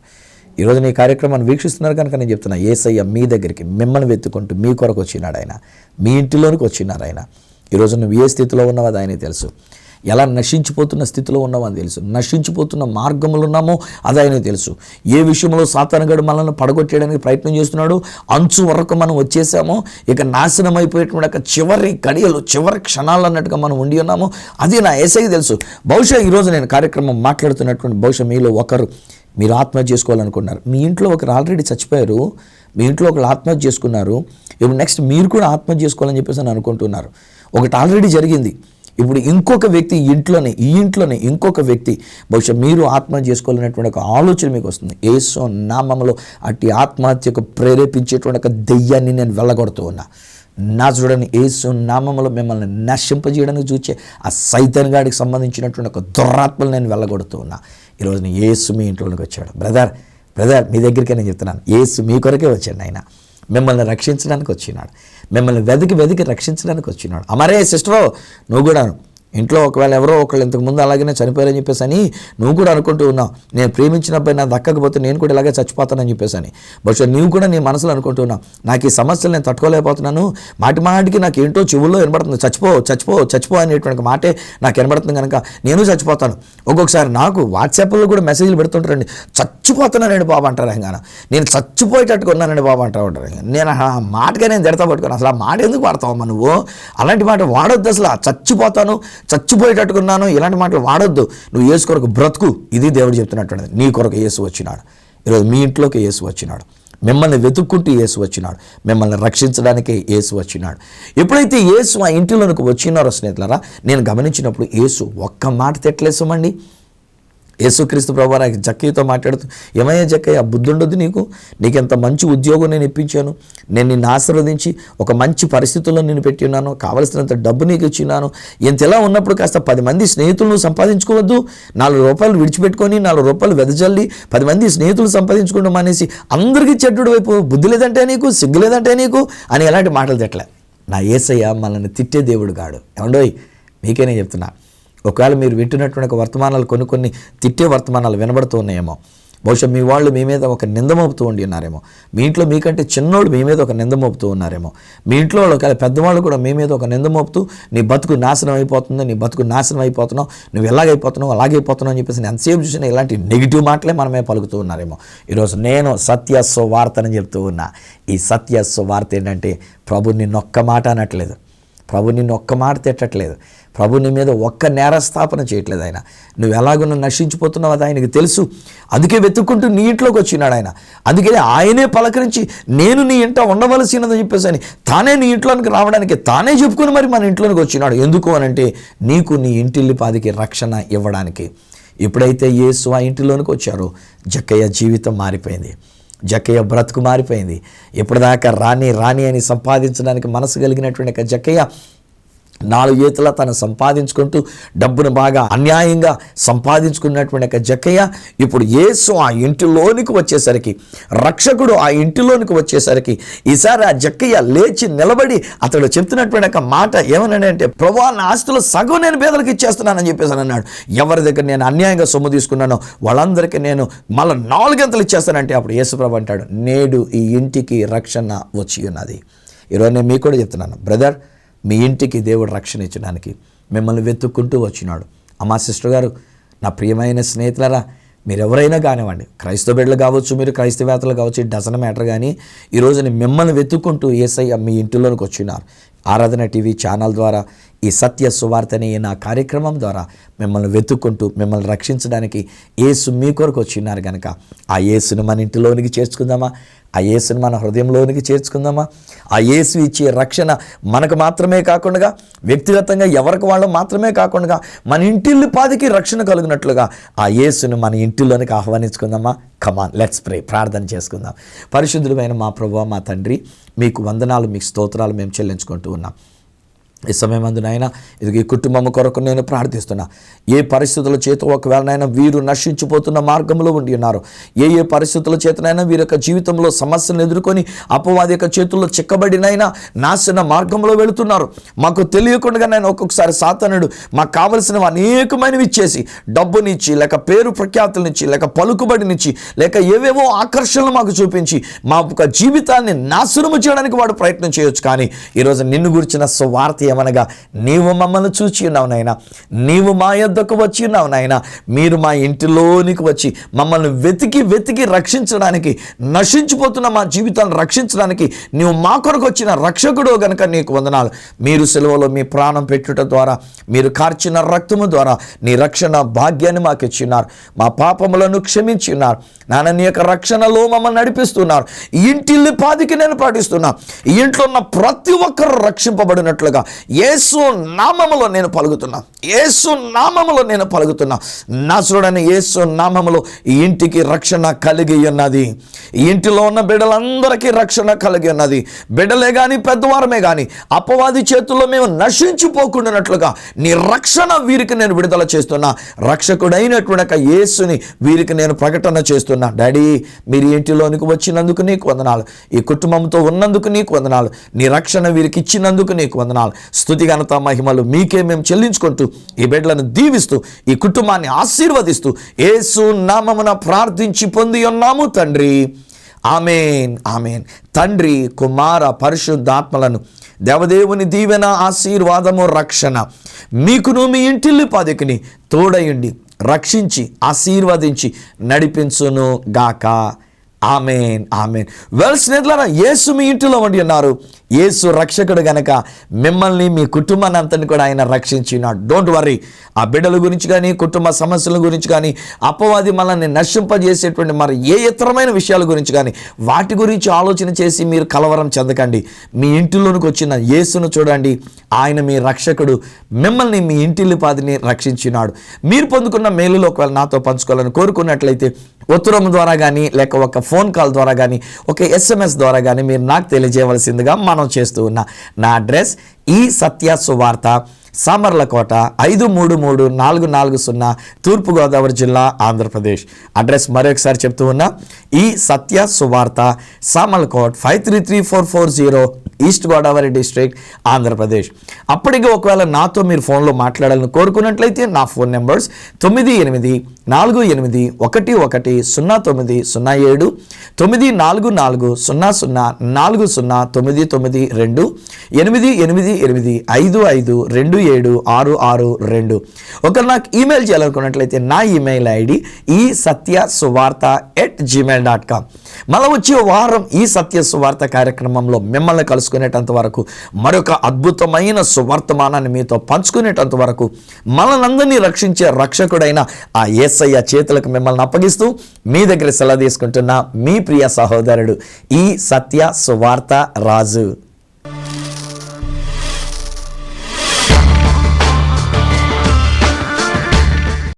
ఈరోజు ఈ కార్యక్రమాన్ని వీక్షిస్తున్నారు కనుక నేను చెప్తున్నా, యేసయ్య మీ దగ్గరికి మిమ్మల్ని వెతుకుంటూ మీ కొరకు వచ్చినాడు. ఆయన మీ ఇంటిలోనికి వచ్చినారు. ఆయన ఈరోజు నువ్వు ఏ స్థితిలో ఉన్నావో అది ఆయనకి తెలుసు. ఎలా నశించిపోతున్న స్థితిలో ఉన్నామో అని తెలుసు. నశించిపోతున్న మార్గంలో ఉన్నామో అది ఆయనకు తెలుసు. ఏ విషయంలో సాతానుగాడు మనల్ని పడగొట్టేయడానికి ప్రయత్నం చేస్తున్నాడు, అంచు వరకు మనం వచ్చేసామో, ఇక నాశనం అయిపోయేటువంటి చివరి గడియలు, చివరి క్షణాలు అన్నట్టుగా మనం ఉండి ఉన్నామో అది నా యేసయ్యకి తెలుసు. బహుశా ఈరోజు నేను కార్యక్రమం మాట్లాడుతున్నటువంటి బహుశా మీలో ఒకరు మీరు ఆత్మహత్య చేసుకోవాలనుకున్నారు. మీ ఇంట్లో ఒకరు ఆల్రెడీ చచ్చిపోయారు, మీ ఇంట్లో ఒకరు ఆత్మహత్య చేసుకున్నారు. ఇప్పుడు నెక్స్ట్ మీరు కూడా ఆత్మహత్య చేసుకోవాలని చెప్పేసి అని అనుకుంటున్నారు. ఒకటి ఆల్రెడీ జరిగింది. ఇప్పుడు ఇంకొక వ్యక్తి ఈ ఇంట్లోనే ఇంకొక వ్యక్తి బహుశా మీరు ఆత్మహత్య చేసుకోవాలనేటువంటి ఒక ఆలోచన మీకు వస్తుంది. యేసు నామములో అట్టి ఆత్మహత్యకు ప్రేరేపించేటువంటి ఒక దెయ్యాన్ని నేను వెళ్ళగొడుతూ ఉన్నా. నా చూడని యేసు నామములో మిమ్మల్ని నశింపజేయడానికి చూచే ఆ సైతాన్ గాడికి సంబంధించినటువంటి ఒక దురాత్మలు నేను వెళ్ళగొడుతూ ఉన్నా. ఈరోజు యేసు మీ ఇంట్లోనికి వచ్చాడు. బ్రదర్ మీ దగ్గరికే నేను చెప్తున్నాను, యేసు మీ కొరకే వచ్చాడు. ఆయన మిమ్మల్ని రక్షించడానికి వచ్చినాడు, మిమ్మల్ని వెతికి రక్షించడానికి వచ్చినాడు. అమరే సిస్టరో, నువ్వు కూడా ఇంట్లో ఒకవేళ ఎవరో ఒకళ్ళు ఇంతకుముందు అలాగనే చనిపోయారని చెప్పేసి అని నువ్వు కూడా అనుకుంటూ ఉన్నావు, నేను ప్రేమించిన అబ్బాయి నాకు దక్కకపోతే నేను కూడా ఇలాగే చచ్చిపోతానని చెప్పేసి అని. బహుశా నీవు కూడా నీ మనసులో అనుకుంటూ ఉన్నావు, నాకు ఈ సమస్యలు నేను తట్టుకోలేకపోతున్నాను, మాటికి నాకు ఏంటో చెవుల్లో వినబడుతుంది, చచ్చిపో అనేటువంటి మాటే నాకు వినబడుతుంది కనుక నేను చచ్చిపోతాను. ఒక్కొక్కసారి నాకు వాట్సాప్లో కూడా మెసేజ్లు పెడుతుంటారండి, చచ్చిపోతున్నానండి బాబు అంటారు. ఆయన నేను చచ్చిపోయేటట్టుగా ఉన్నానండి బాబు అంటూ ఉంటారు. నేను ఆ మాటగా నేను జడతా పట్టుకున్నాను. అసలు ఆ మాట ఎందుకు వాడతావమ్మా నువ్వు? అలాంటి మాట వాడొద్దు. అసలు చచ్చిపోయేటట్టుకున్నాను ఇలాంటి మాటలు వాడొద్దు. నువ్వు యేసు కొరకు బ్రతుకు. ఇది దేవుడు చెప్తున్నట్టు. నీ కొరకు యేసు వచ్చినాడు. ఈరోజు మీ ఇంట్లోకి యేసు వచ్చినాడు. మిమ్మల్ని వెతుక్కుంటూ యేసు వచ్చినాడు. మిమ్మల్ని రక్షించడానికి యేసు వచ్చినాడు. ఎప్పుడైతే యేసు ఆ ఇంటిలోనికి వచ్చినారో స్నేహితులారా, నేను గమనించినప్పుడు యేసు ఒక్క మాట తిట్టలేసామండి. యేసుక్రీస్తు ప్రభువు నాకు జక్కయ్యతో మాట్లాడుతూ, ఏమయ్యా జక్కయ్య, బుద్ధి ఉండొద్దు నీకు ఎంత మంచి ఉద్యోగం నేను ఇప్పించాను, నేను నిన్ను ఆశీర్వదించి ఒక మంచి పరిస్థితుల్లో నేను పెట్టి ఉన్నాను, కావలసినంత డబ్బు నీకు ఇచ్చినాను, ఇంతలా ఉన్నప్పుడు కాస్త 10 మంది స్నేహితులను సంపాదించుకోవద్దు, 4 రూపాయలు విడిచిపెట్టుకొని 4 రూపాయలు వెదజల్లి 10 మంది స్నేహితులు సంపాదించుకోవడం మానేసి అందరికీ చెడ్డు వైపు, బుద్ధి లేదంటే నీకు, సిగ్గు లేదంటే నీకు అని ఎలాంటి మాటలు తిట్టలే. నా యేసయ్య మనల్ని తిట్టే దేవుడు కాడు. ఏమండోయ్, మీకేనే చెప్తున్నా, ఒకవేళ మీరు వింటున్నటువంటి వర్తమానాలు కొన్ని తిట్టే వర్తమానాలు వినబడుతూ ఉన్నాయేమో, బహుశా మీ వాళ్ళు మీ మీద ఒక నింద మోపుతూ ఉండి ఉన్నారేమో, మీ ఇంట్లో మీకంటే చిన్నోళ్ళు మీ మీద ఒక నింద మోపుతూ ఉన్నారేమో, మీ ఇంట్లో వాళ్ళు ఒకవేళ పెద్దవాళ్ళు కూడా మీ మీద ఒక నింద మోపుతూ నీ బతుకు నాశనం అయిపోతున్నావు, నువ్వు ఎలాగైపోతున్నావు అలాగైపోతున్నావు అని చెప్పేసి ఎంతసేపు చూసినా ఇలాంటి నెగిటివ్ మాటలే మనమే పలుకుతూ ఉన్నారేమో. ఈరోజు నేను సత్య సువార్తని చెప్తూ ఉన్నా. ఈ సత్య సువార్త ఏంటంటే, ప్రభు నిన్నొక్క మాట అనట్లేదు, ప్రభు నిన్ను ఒక్క మాట తిట్టట్లేదు, ప్రభు నీ మీద ఒక్క నేరస్థాపన చేయట్లేదు. ఆయన నువ్వు ఎలాగో నశించిపోతున్నావు అది ఆయనకి తెలుసు. అందుకే వెతుక్కుంటూ నీ ఇంట్లోకి వచ్చినాడు ఆయన. అందుకే ఆయనే పలకరించి నేను నీ ఇంట ఉండవలసినదని చెప్పేసి అని తానే నీ ఇంట్లోనికి రావడానికి తానే చెప్పుకొని మరి మన ఇంట్లోనికి వచ్చినాడు. ఎందుకు అనంటే, నీకు నీ ఇంటిల్లిపాదికి రక్షణ ఇవ్వడానికి. ఎప్పుడైతే యేసు ఆ ఇంటిలోనికి వచ్చారో జక్కయ్య జీవితం మారిపోయింది, జక్కయ్య బ్రతుకు మారిపోయింది. ఇప్పటిదాకా రాని అని సంపాదించడానికి మనసు కలిగినటువంటి జక్కయ్య 4 ఈతలా తను సంపాదించుకుంటూ డబ్బును బాగా అన్యాయంగా సంపాదించుకున్నటువంటి జక్కయ్య ఇప్పుడు యేసు ఆ ఇంటిలోనికి వచ్చేసరికి, రక్షకుడు ఆ ఇంటిలోనికి వచ్చేసరికి ఈసారి ఆ జక్కయ్య లేచి నిలబడి అతడు చెప్తున్నటువంటి మాట ఏమన్నాడంటే, ప్రభువా, నా ఆస్తులు సగం నేను పేదలకు ఇచ్చేస్తున్నానని చెప్పేసి అన్నాడు. ఎవరి దగ్గర నేను అన్యాయంగా సొమ్ము తీసుకున్నానో వాళ్ళందరికీ నేను మళ్ళీ 4 గంటలు ఇచ్చేస్తానంటే అప్పుడు యేసుప్రభు అంటాడు, నేడు ఈ ఇంటికి రక్షణ వచ్చి ఉన్నది. ఈరోజు నేను మీకు కూడా చెప్తున్నాను, బ్రదర్, మీ ఇంటికి దేవుడు రక్షణ ఇచ్చడానికి మిమ్మల్ని వెతుక్కుంటూ వచ్చినాడు. అమ్మా సిస్టర్ గారు, నా ప్రియమైన స్నేహితులరా, మీరు ఎవరైనా కానివ్వండి, క్రైస్తవ బిడ్డలు కావచ్చు, మీరు క్రైస్తవేత్తలు కావచ్చు, డజన్ మ్యాటర్, కానీ ఈరోజు మిమ్మల్ని వెతుక్కుంటూ యేసయ్య మీ ఇంటిలోనికి వచ్చినారు. ఆరాధన టీవీ ఛానల్ ద్వారా ఈ సత్య సువార్త అనే నా కార్యక్రమం ద్వారా మిమ్మల్ని వెతుక్కుంటూ మిమ్మల్ని రక్షించడానికి యేసు మీ కొరకు వచ్చినారు కనుక ఆ యేసును మన ఇంటిలోనికి చేర్చుకుందామా? ఆ యేసును మన హృదయంలోనికి చేర్చుకుందామా? ఆ యేసు ఇచ్చే రక్షణ మనకు మాత్రమే కాకుండా, వ్యక్తిగతంగా ఎవరికి వాళ్ళు మాత్రమే కాకుండా, మన ఇంటిల్లిపాదికి రక్షణ కలిగినట్లుగా ఆ యేసును మన ఇంటిలోనికి ఆహ్వానించుకుందామా? కమాన్, లెట్స్ ప్రే. ప్రార్థన చేసుకుందాం. పరిశుద్ధుడైన మా ప్రభువా, మా తండ్రి, మీకు వందనాలు, మీకు స్తోత్రాలు మేము చెల్లించుకుంటూ ఉన్నాం. ఈ సమయం అందు నాయన ఇది ఈ కుటుంబం కొరకు నేను ప్రార్థిస్తున్నా. ఏ పరిస్థితుల చేత ఒకవేళ నాయన వీరు నశించిపోతున్న మార్గంలో ఉండి ఉన్నారు, ఏ పరిస్థితుల చేతనైనా వీరి యొక్క జీవితంలో సమస్యలను ఎదుర్కొని అపవాది యొక్క చేతుల్లో చిక్కబడినైనా నాశన మార్గంలో వెళుతున్నారు. మాకు తెలియకుండా నేను ఒక్కొక్కసారి సాతానుడు మాకు కావలసినవి అనేకమైనవి ఇచ్చేసి, డబ్బునిచ్చి, లేక పేరు ప్రఖ్యాతులనిచ్చి, లేక పలుకుబడినిచ్చి, లేక ఏవేవో ఆకర్షణలు మాకు చూపించి మా యొక్క జీవితాన్ని నాశనము చేయడానికి వాడు ప్రయత్నం చేయొచ్చు. కానీ ఈరోజు నిన్ను గురించిన సువార్త ఏమనగా, నీవు మమ్మల్ని చూచి ఉన్నావు నాయన, నీవు మా యొద్దకు వచ్చి ఉన్నావు నాయన, మీరు మా ఇంటిలోనికి వచ్చి మమ్మల్ని వెతికి రక్షించడానికి, నశించిపోతున్న మా జీవితాన్ని రక్షించడానికి నీవు మా కొరకు వచ్చిన రక్షకుడు గనుక నీకు వందనాలు. మీరు సెలవులో మీ ప్రాణం పెట్టుట ద్వారా, మీరు కార్చిన రక్తము ద్వారా నీ రక్షణ భాగ్యాన్ని మాకు ఇచ్చిన్నారు. మా పాపములను క్షమించి ఉన్నారు నాన్న. నీ యొక్క రక్షణలో మమ్మల్ని నడిపిస్తున్నారు. ఇంటిల్లి పాదికి నేను పాటిస్తున్నా. ఈ ఇంట్లో ఉన్న ప్రతి ఒక్కరు రక్షింపబడినట్లుగా యేసు నామములో నేను పలుకుతున్నా, యేసు నామములో నేను పలుకుతున్నా. నాసురుడైన యేసు నామములో ఈ ఇంటికి రక్షణ కలిగి ఉన్నది. ఈ ఇంటిలో ఉన్న బిడ్డలందరికీ రక్షణ కలిగి ఉన్నది. బిడ్డలే కానీ పెద్దవారమే కానీ అపవాది చేతుల్లో మేము నశించిపోకుండానట్లుగా నీ రక్షణ వీరికి నేను విడుదల చేస్తున్నా. రక్షకుడైనటువంటి యేసుని వీరికి నేను ప్రకటన చేస్తున్నా. డాడీ, మీరు ఇంటిలోనికి వచ్చినందుకు నీకు వందనాలు. ఈ కుటుంబంతో ఉన్నందుకు నీకు వందనాలు. నీ రక్షణ వీరికి ఇచ్చినందుకు నీకు వందనాలు. స్తుతి ఘనత మహిమలు మీకే మేము చెల్లించుకుంటూ ఈ బిడ్డలను దీవిస్తూ ఈ కుటుంబాన్ని ఆశీర్వదిస్తూ యేసు నామమున ప్రార్థించి పొంది ఉన్నాము తండ్రి. ఆమేన్, ఆమేన్. తండ్రి, కుమార, పరిశుద్ధాత్మలను దేవదేవుని దీవెన, ఆశీర్వాదము, రక్షణ మీకును మీ ఇంటిల్లి పాదికిని తోడయుండి రక్షించి ఆశీర్వదించి నడిపించును గాక. ఆమేన్, ఆమేన్. వెల్ స్నేహితులారా, యేసు మీ ఇంటిలో ఉండి ఉన్నారు. యేసు రక్షకుడు గనక మిమ్మల్ని, మీ కుటుంబాన్ని అంతని కూడా ఆయన రక్షించినాడు. Don't worry. ఆ బిడ్డల గురించి కానీ, కుటుంబ సమస్యల గురించి కానీ, అపవాది మనల్ని నశింపజేసేటువంటి మరి ఏ ఇతరమైన విషయాల గురించి కానీ వాటి గురించి ఆలోచన చేసి మీరు కలవరం చెందకండి. మీ ఇంటిలోనికి వచ్చిన యేసును చూడండి. ఆయన మీ రక్షకుడు. మిమ్మల్ని, మీ ఇంటిల్లిపాదిని రక్షించినాడు. మీరు పొందుకున్న మేలులో ఒకవేళ నాతో పంచుకోవాలని కోరుకున్నట్లయితే ఉత్తరం ద్వారా కానీ, లేక ఒక ఫోన్ కాల్ ద్వారా కానీ, ఒక SMS ద్వారా కానీ మీరు నాకు తెలియజేయవలసిందిగా మనం చేస్తూ ఉన్న నా అడ్రస్ ఈ సత్య సువార్త, సామర్లకోట 533440, తూర్పుగోదావరి జిల్లా, ఆంధ్రప్రదేశ్. అడ్రస్ మరొకసారి చెప్తూ ఉన్నా, ఈ సత్య సువార్త, సామర్లకోట్ 533440, ఈస్ట్ గోదావరి డిస్ట్రిక్ట్, ఆంధ్రప్రదేశ్. అప్పటికి ఒకవేళ నాతో మీరు ఫోన్లో మాట్లాడాలని కోరుకున్నట్లయితే నా ఫోన్ నెంబర్స్ 9848110907, 94400409992, 888552. ఒకవేళ నాకు ఈమెయిల్ చేయాలనుకున్నట్లయితే నా ఈమెయిల్ ఐడి ఈ satyasuvartha@gmail.com. మళ్ళీ వచ్చే వారం ఈ సత్య సువార్త కార్యక్రమంలో మిమ్మల్ని కలుసుకునేటంత వరకు, మరొక అద్భుతమైన సువర్తమానాన్ని మీతో పంచుకునేటంత వరకు మనల్ని రక్షించే రక్షకుడైన ఆ యేసయ్య చేతులకు మిమ్మల్ని అప్పగిస్తూ మీ దగ్గర సెలవు తీసుకుంటున్న మీ ప్రియ సహోదరుడు ఈ సత్య సువార్త రాజు.